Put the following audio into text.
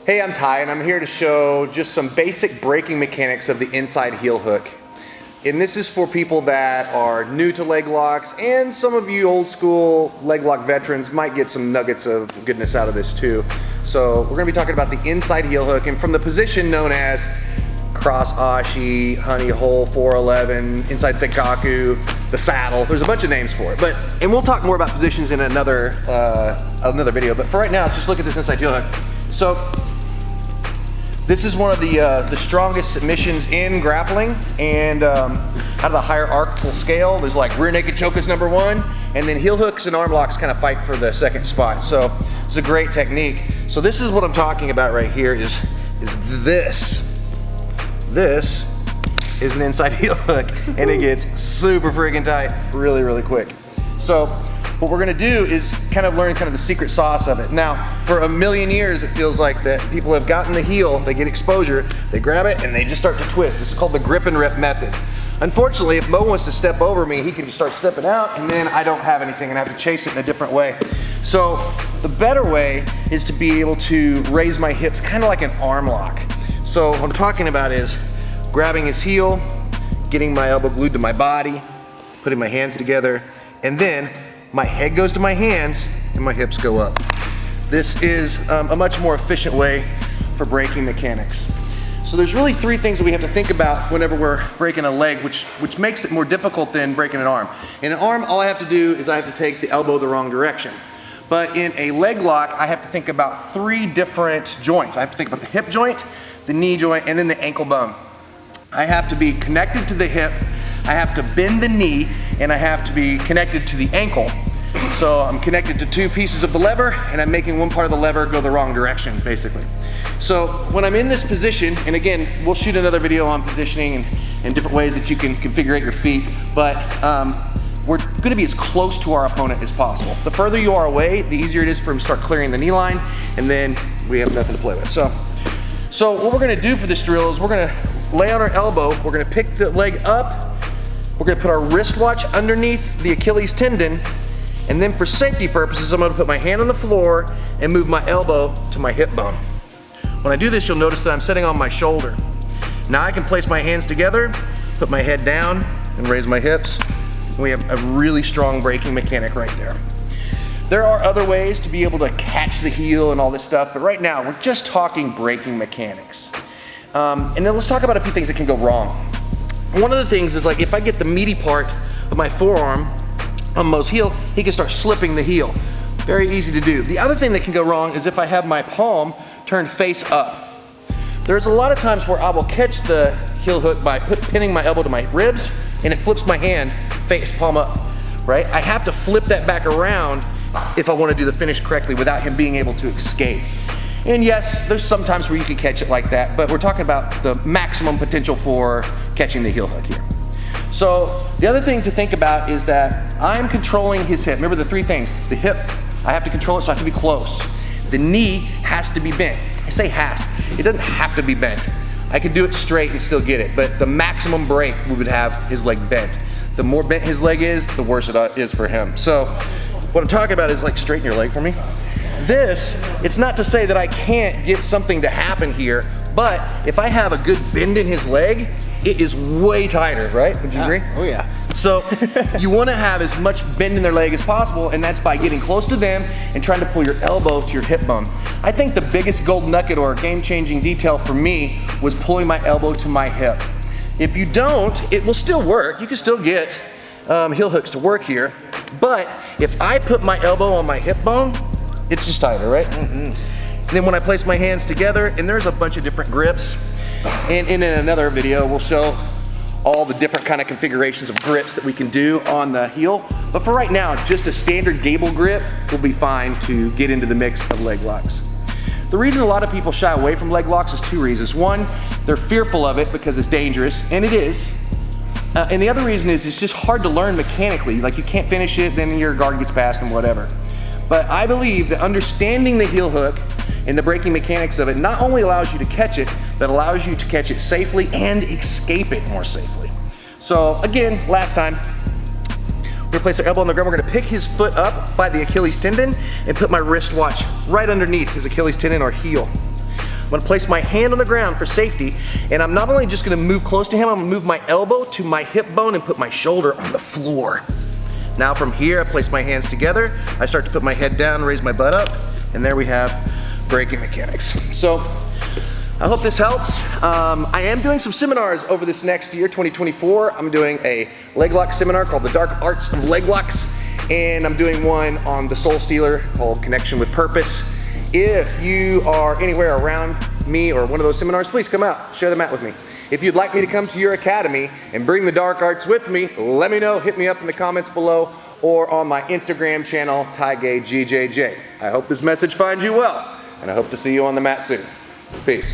Hey, I'm Ty, and I'm here to show just some basic breaking mechanics of the inside heel hook. And this is for people that are new to leg locks, and some of you old school leg lock veterans might get some nuggets of goodness out of this too. So we're gonna be talking about the inside heel hook, and from the position known as cross ashi, honey hole, 411, inside senkaku, the saddle. There's a bunch of names for it, and we'll talk more about positions in another video. But for right now, let's just look at this inside heel hook. So this is one of the strongest submissions in grappling, and out of the hierarchical scale, there's like rear naked choke is number one, and then heel hooks and arm locks kind of fight for the second spot. So it's a great technique. So this is what I'm talking about right here is this. This is an inside heel hook, and it gets super freaking tight really, really quick. So what we're gonna do is kind of learn the secret sauce of it. Now, for a million years, it feels like that people have gotten the heel, they get exposure, they grab it, and they just start to twist. This is called the grip and rip method. Unfortunately, if Mo wants to step over me, he can just start stepping out, and then I don't have anything, and I have to chase it in a different way. So the better way is to be able to raise my hips kind of like an arm lock. So what I'm talking about is grabbing his heel, getting my elbow glued to my body, putting my hands together, and then my head goes to my hands and my hips go up. This is a much more efficient way for breaking mechanics. So there's really three things that we have to think about whenever we're breaking a leg, which makes it more difficult than breaking an arm. In an arm, all I have to do is I have to take the elbow the wrong direction. But in a leg lock, I have to think about three different joints. I have to think about the hip joint, the knee joint, and then the ankle bone. I have to be connected to the hip, I have to bend the knee, and I have to be connected to the ankle. So I'm connected to two pieces of the lever, and I'm making one part of the lever go the wrong direction, basically. So when I'm in this position, and again, we'll shoot another video on positioning and different ways that you can configure your feet, but we're gonna be as close to our opponent as possible. The further you are away, the easier it is for him to start clearing the knee line, and then we have nothing to play with. So what we're gonna do for this drill is we're gonna lay on our elbow, we're gonna pick the leg up, we're gonna put our wristwatch underneath the Achilles tendon, and then for safety purposes, I'm gonna put my hand on the floor and move my elbow to my hip bone. When I do this, you'll notice that I'm sitting on my shoulder. Now I can place my hands together, put my head down, and raise my hips. We have a really strong breaking mechanic right there. There are other ways to be able to catch the heel and all this stuff, but right now we're just talking breaking mechanics. And then let's talk about a few things that can go wrong. One of the things is, like, if I get the meaty part of my forearm on Mo's heel, he can start slipping the heel. Very easy to do. The other thing that can go wrong is if I have my palm turned face up. There's a lot of times where I will catch the heel hook by pinning my elbow to my ribs, and it flips my hand face palm up, right? I have to flip that back around if I want to do the finish correctly without him being able to escape. And yes, there's some times where you can catch it like that, but we're talking about the maximum potential for catching the heel hook here. So the other thing to think about is that I'm controlling his hip. Remember the three things. The hip, I have to control it, so I have to be close. The knee has to be bent. I say has, it doesn't have to be bent. I can do it straight and still get it, but the maximum break, we would have his leg bent. The more bent his leg is, the worse it is for him. So what I'm talking about is, like, straighten your leg for me. This, it's not to say that I can't get something to happen here, but if I have a good bend in his leg, it is way tighter, right? Would you agree? Oh yeah. So you want to have as much bend in their leg as possible, and that's by getting close to them and trying to pull your elbow to your hip bone. I think the biggest gold nugget or game-changing detail for me was pulling my elbow to my hip. If you don't, it will still work. You can still get heel hooks to work here, but if I put my elbow on my hip bone, it's just tighter, right? Mm-hmm. And then when I place my hands together, and there's a bunch of different grips, and in another video we'll show all the different kind of configurations of grips that we can do on the heel. But for right now, just a standard gable grip will be fine to get into the mix of leg locks. The reason a lot of people shy away from leg locks is two reasons. One, they're fearful of it because it's dangerous, and it is. And the other reason is it's just hard to learn mechanically. Like, you can't finish it, then your guard gets past and whatever. But I believe that understanding the heel hook and the breaking mechanics of it not only allows you to catch it, but allows you to catch it safely and escape it more safely. So again, last time, we're gonna place our elbow on the ground. We're gonna pick his foot up by the Achilles tendon and put my wristwatch right underneath his Achilles tendon or heel. gonna place my hand on the ground for safety, and I'm not only just gonna move close to him, I'm gonna move my elbow to my hip bone and put my shoulder on the floor. Now from here, I place my hands together, I start to put my head down, raise my butt up, and there we have breaking mechanics. So, I hope this helps. I am doing some seminars over this next year, 2024. I'm doing a leg lock seminar called The Dark Arts of Leg Locks, and I'm doing one on the Soul Stealer called Connection with Purpose. If you are anywhere around me or one of those seminars, please come out, share the mat with me. If you'd like me to come to your academy and bring the dark arts with me, let me know. Hit me up in the comments below or on my Instagram channel, TaiGayGJJ. I hope this message finds you well, and I hope to see you on the mat soon. Peace.